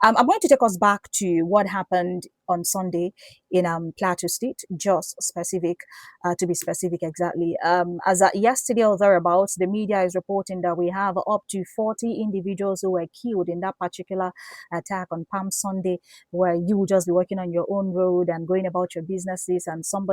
I'm going to take us back to what happened on Sunday in Plateau State, just specific, to be specific exactly. As yesterday or thereabouts, the media is reporting that we have up to 40 individuals who were killed in that particular attack on Palm Sunday, where you will just be working on your own road and going about your businesses, and some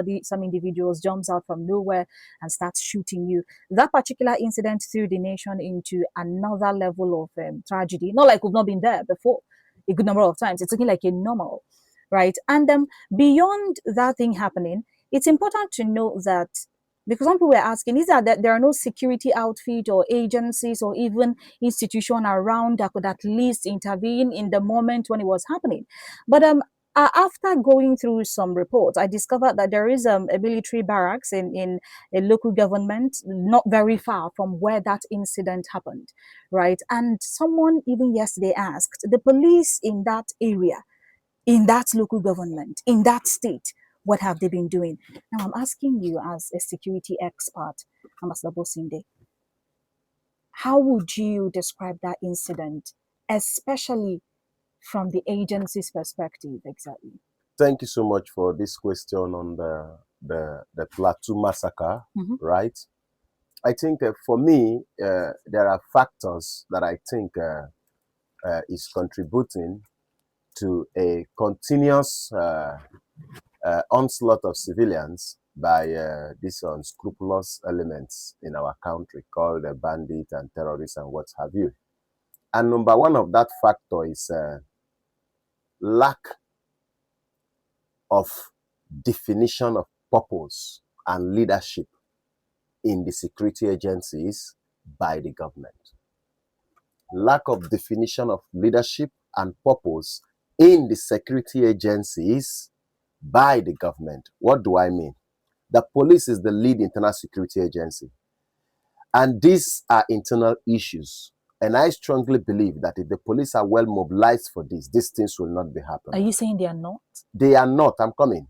individuals jumps out from nowhere and starts shooting you. That particular incident threw the nation into another level of tragedy. Not like we've not been there before a good number of times. It's looking like a normal, right? And beyond that thing happening, it's important to note that, because some people were asking, is that there are no security outfit or agencies or even institution around that could at least intervene in the moment when it was happening. But after going through some reports, I discovered that there is a military barracks in a local government not very far from where that incident happened, right? And someone even yesterday asked the police in that area, in that local government, in that state, what have they been doing? Now, I'm asking you as a security expert, Ambassador Bosinde, how would you describe that incident, especially from the agency's perspective, exactly? Thank you so much for this question on the Plateau massacre, right? I think for me, there are factors that I think is contributing to a continuous onslaught of civilians by these unscrupulous elements in our country called bandits and terrorists and what have you. And number one of that factor is lack of definition of purpose and leadership in the security agencies by the government. Lack of definition of leadership and purpose in the security agencies by the government. What do I mean? The police is the lead internal security agency. And these are internal issues. And I strongly believe that if the police are well mobilized for this, these things will not be happening. Are you saying they are not? They are not. I'm coming.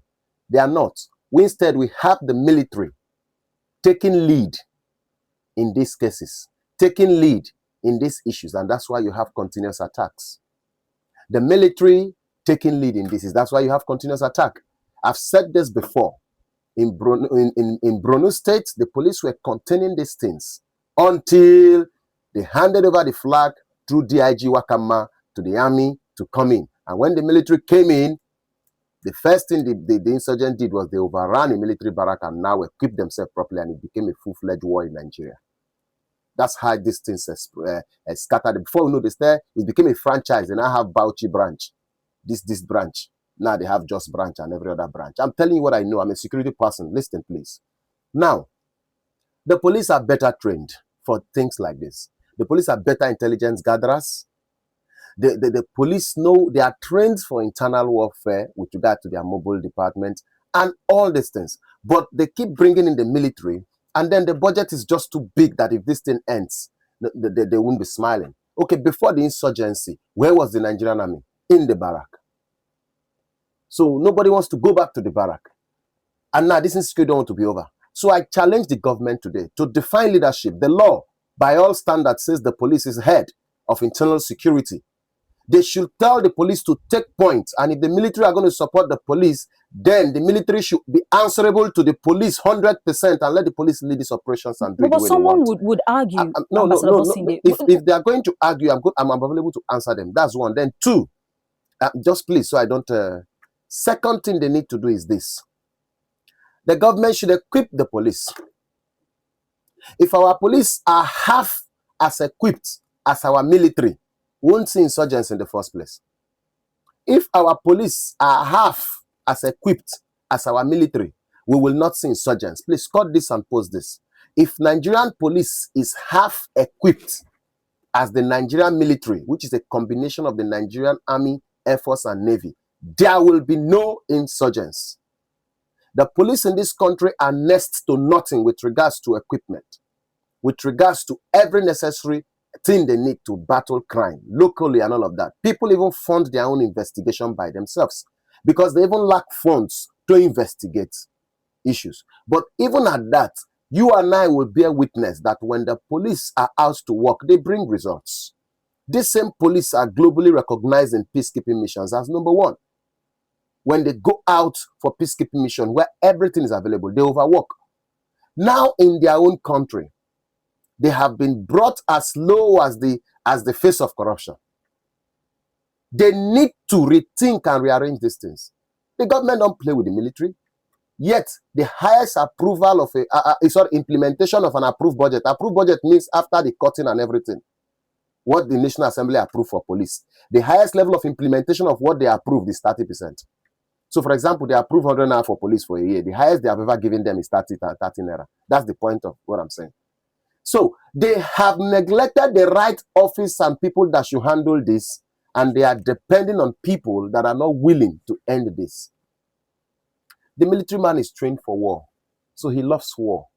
They are not. Instead, we have the military taking lead in these cases, taking lead in these issues. And that's why you have continuous attacks. The military taking lead in this. That's why you have continuous attack. I've said this before. In Borno State, the police were containing these things until they handed over the flag through DIG Wakama to the army to come in. And when the military came in, the first thing the insurgent did was they overran a military barrack and now equipped themselves properly, and it became a full-fledged war in Nigeria. That's how these things scattered. Before we know this, it became a franchise. They now have Bauchi branch, this branch. Now they have Just branch and every other branch. I'm telling you what I know. I'm a security person. Listen, please. Now, the police are better trained for things like this. The police are better intelligence gatherers. The police know they are trained for internal warfare with regard to their mobile department and all these things. But they keep bringing in the military, and then the budget is just too big that if this thing ends, they won't be smiling. Okay, before the insurgency, where was the Nigerian army? In the barrack. So nobody wants to go back to the barrack. And now this insecurity don't want to be over. So I challenge the government today to define leadership. The law, by all standards, says the police is head of internal security. They should tell the police to take point. And if the military are going to support the police, then the military should be answerable to the police 100% and let the police lead these operations and do it the way they want. But someone would argue. No. If they are going to argue, I'm available to answer them. That's one. Then two, just please, so I don't... Second thing they need to do is this. The government should equip the police. If our police are half as equipped as our military, we won't see insurgents in the first place. If our police are half as equipped as our military, we will not see insurgents. Please cut this and post this. If Nigerian police is half equipped as the Nigerian military, which is a combination of the Nigerian Army, Air Force, and Navy, there will be no insurgents. The police in this country are next to nothing with regards to equipment, with regards to every necessary thing they need to battle crime locally and all of that. People even fund their own investigation by themselves because they even lack funds to investigate issues. But even at that, you and I will bear witness that when the police are out to work, they bring results. These same police are globally recognized in peacekeeping missions as number one. When they go out for peacekeeping mission where everything is available, they overwork. Now in their own country, they have been brought as low as the face of corruption. They need to rethink and rearrange these things. The government don't play with the military. Yet the highest approval of implementation of an approved budget. Approved budget means after the cutting and everything, what the National Assembly approved for police. The highest level of implementation of what they approved is 30%. So, for example, they approve 100 naira for police for a year. The highest they have ever given them is 30 naira. That's the point of what I'm saying. So, they have neglected the right office and people that should handle this, and they are depending on people that are not willing to end this. The military man is trained for war, so he loves war.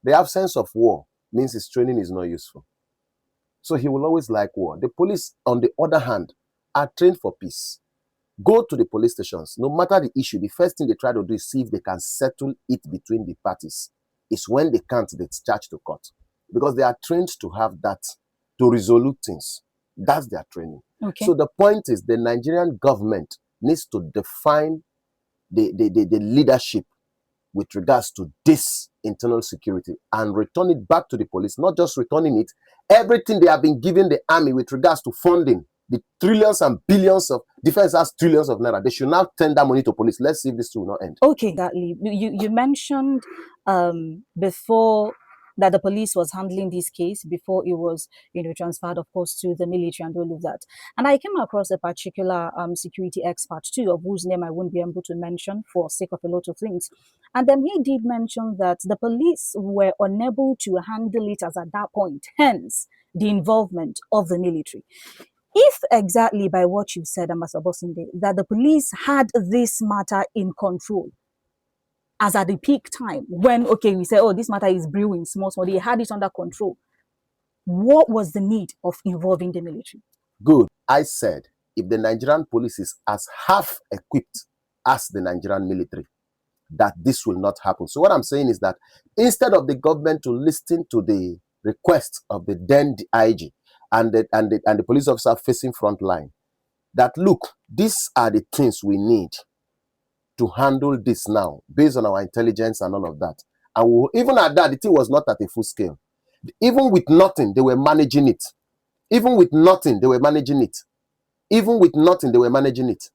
The absence of war means his training is not useful. So he will always like war. The police, on the other hand, are trained for peace. Go to the police stations. No matter the issue, the first thing they try to do is see if they can settle it between the parties. It's when they can't, they charge to court. Because they are trained to have that, to resolve things. That's their training. Okay. So the point is, the Nigerian government needs to define the leadership with regards to this internal security and return it back to the police. Not just returning it, everything they have been giving the army with regards to funding, the trillions and billions of defense has trillions of naira. They should now tender money to police. Let's see if this will not end. Okay, exactly. You mentioned before that the police was handling this case before it was, transferred, of course, to the military and all of that. And I came across a particular security expert too, of whose name I won't be able to mention for sake of a lot of things. And then he did mention that the police were unable to handle it as at that point, hence the involvement of the military. If exactly by what you said, Ambassador Bosin, that the police had this matter in control, as at the peak time, when, okay, we say, oh, this matter is brewing small, they had it under control, what was the need of involving the military? Good. I said, if the Nigerian police is as half equipped as the Nigerian military, that this will not happen. So what I'm saying is that instead of the government to listen to the request of the then IG and the police officer facing front line, that look, these are the things we need to handle this now, based on our intelligence and all of that. And even at that, the thing was not at a full scale. Even with nothing, they were managing it. Even with nothing, they were managing it. Even with nothing, they were managing it.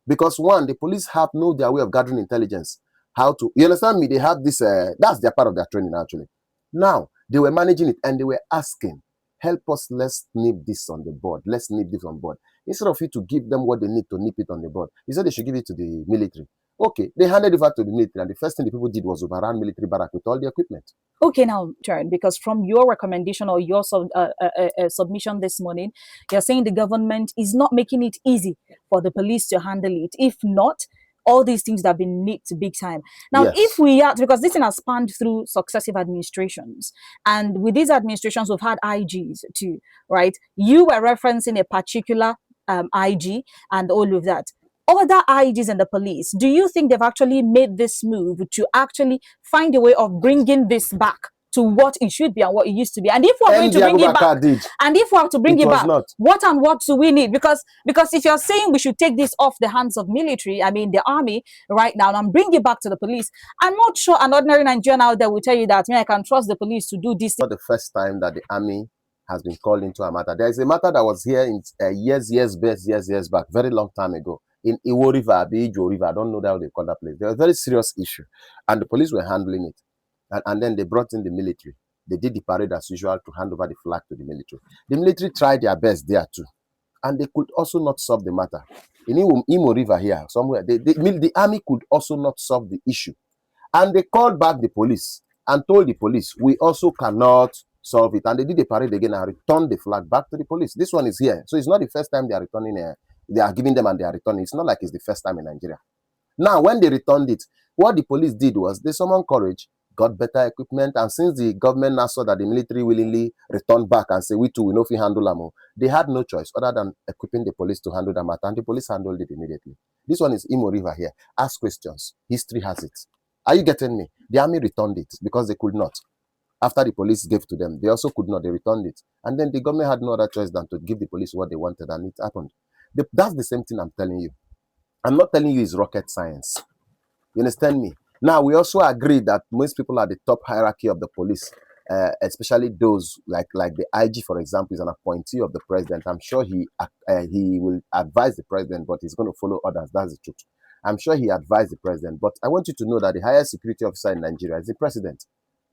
Because one, the police have know their way of gathering intelligence. How to, you understand me? They have this, that's their part of their training actually. Now, they were managing it and they were asking, help us, let's nip this on the board. Let's nip this on board. Instead of you to give them what they need to nip it on the board, he said they should give it to the military. Okay, they handed it over to the military, and the first thing the people did was overrun military barrack with all the equipment. Okay, now, Turn, because from your recommendation or your submission this morning, you're saying the government is not making it easy for the police to handle it. If not, all these things that have been nipped big time. Now, Yes. if we are, because this thing has spanned through successive administrations, and with these administrations, we've had IGs too, right? You were referencing a particular IG and all of that. Other IGs and the police, do you think they've actually made this move to actually find a way of bringing this back to what it should be and what it used to be? And if we're going to bring it back, and if we have to bring it back, what and what do we need? Because if you're saying we should take this off the hands of military, I mean the army right now, and bring it back to the police, I'm not sure an ordinary Nigerian out there will tell you that I can trust the police to do this. Not the first time that the army has been called into a matter. There is a matter that was here in years back, very long time ago. In Iwo River, Abijo River, I don't know how they call that place. There was a very serious issue, and the police were handling it. And then they brought in the military. They did the parade as usual to hand over the flag to the military. The military tried their best there too, and they could also not solve the matter. In Imo River here, somewhere, the army could also not solve the issue. And they called back the police and told the police, we also cannot solve it. And they did the parade again and returned the flag back to the police. This one is here. So it's not the first time they are returning they are giving them and they are returning. It's not like it's the first time in Nigeria. Now, when they returned it, what the police did was they summoned courage, got better equipment, and since the government now saw that the military willingly returned back and say, we too, we know if we handle them, they had no choice other than equipping the police to handle the matter, and the police handled it immediately. This one is Imo River here. Ask questions. History has it. Are you getting me? The army returned it because they could not. After the police gave to them, they also could not. They returned it. And then the government had no other choice than to give the police what they wanted, and it happened. That's the same thing I'm telling you. I'm not telling you it's rocket science. You understand me? Now, we also agree that most people at the top hierarchy of the police, especially those like the IG, for example, is an appointee of the president. I'm sure he will advise the president, but he's going to follow others. That's the truth. I'm sure he advised the president. But I want you to know that the highest security officer in Nigeria is the president.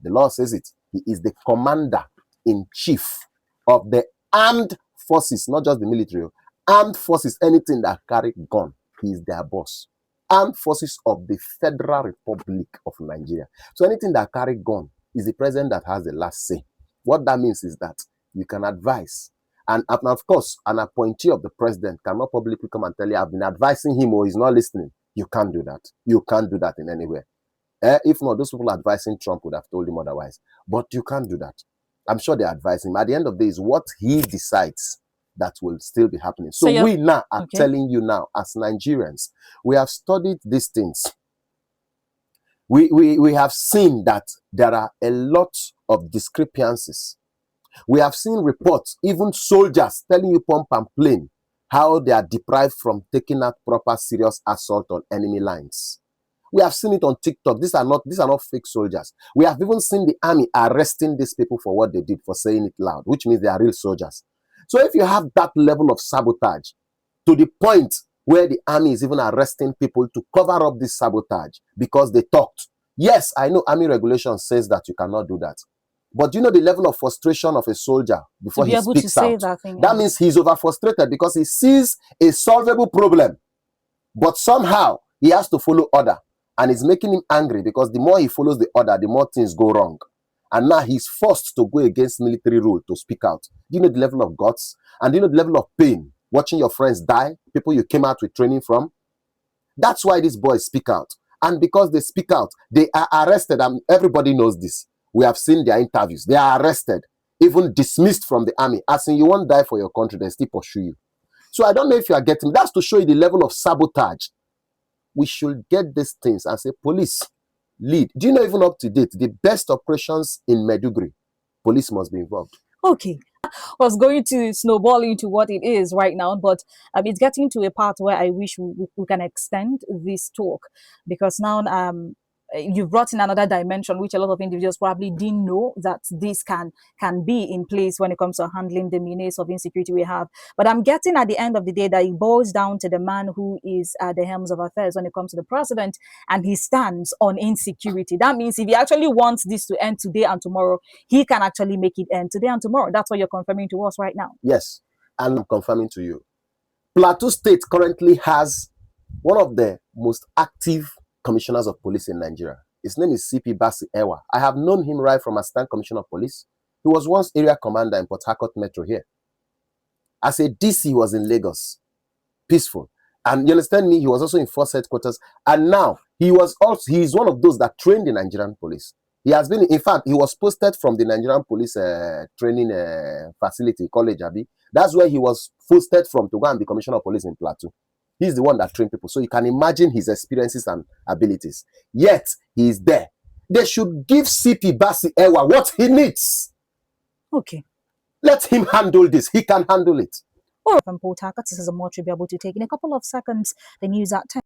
The law says it. He is the commander-in-chief of the armed forces, not just the military. Armed forces, anything that carry gun, he is their boss. Armed forces of the Federal Republic of Nigeria. So anything that carry gun is the president that has the last say. What that means is that you can advise. And of course, an appointee of the president cannot publicly come and tell you, I've been advising him or he's not listening. You can't do that. You can't do that in any way. If not, those people advising Trump would have told him otherwise. But you can't do that. I'm sure they advise him. At the end of the day, is what he decides that will still be happening. So we now are telling you now, as Nigerians, we have studied these things. We have seen that there are a lot of discrepancies. We have seen reports, even soldiers telling you pump and plain, how they are deprived from taking out proper serious assault on enemy lines. We have seen it on TikTok. These are not fake soldiers. We have even seen the army arresting these people for what they did, for saying it loud, which means they are real soldiers. So if you have that level of sabotage to the point where the army is even arresting people to cover up this sabotage because they talked. Yes, I know army regulation says that you cannot do that. But you know the level of frustration of a soldier before he speaks out. That means he's over frustrated because he sees a solvable problem. But somehow he has to follow order. And it's making him angry because the more he follows the order, the more things go wrong. And now he's forced to go against military rule to speak out. Do you know the level of guts? And do you know the level of pain? Watching your friends die, people you came out with training from. That's why these boys speak out. And because they speak out, they are arrested. And everybody knows this. We have seen their interviews. They are arrested, even dismissed from the army. As in, you won't die for your country, they still pursue you. So I don't know if you are getting, that's to show you the level of sabotage. We should get these things and say, police, lead. Do you know, even up to date, the best operations in Maiduguri, police must be involved. Okay. Was going to snowball into what it is right now, but it's getting to a part where I wish we can extend this talk, because now you've brought in another dimension which a lot of individuals probably didn't know that this can be in place when it comes to handling the menace of insecurity we have. But I'm getting at the end of the day that it boils down to the man who is at the helms of affairs when it comes to the president and his stance on insecurity. That means if he actually wants this to end today and tomorrow, he can actually make it end today and tomorrow. That's what you're confirming to us right now. Yes, and I'm confirming to you. Plateau State currently has one of the most active commissioners of police in Nigeria. His name is CP Basi Ewa. I have known him right from Assistant Commissioner of Police. He was once area commander in Port Harcourt Metro here. As a DC, he was in Lagos. Peaceful. And you understand me? He was also in Force Headquarters. And now, he is one of those that trained the Nigerian police. He has been, in fact, he was posted from the Nigerian police training facility, College Abi. That's where he was posted from to go and be Commissioner of Police in Plateau. He's the one that trained people. So you can imagine his experiences and abilities. Yet, he is there. They should give CP Basi Ewa what he needs. Okay. Let him handle this. He can handle it. Or from Port Harcourt, this is a more to be able to take in a couple of seconds. The news at 10.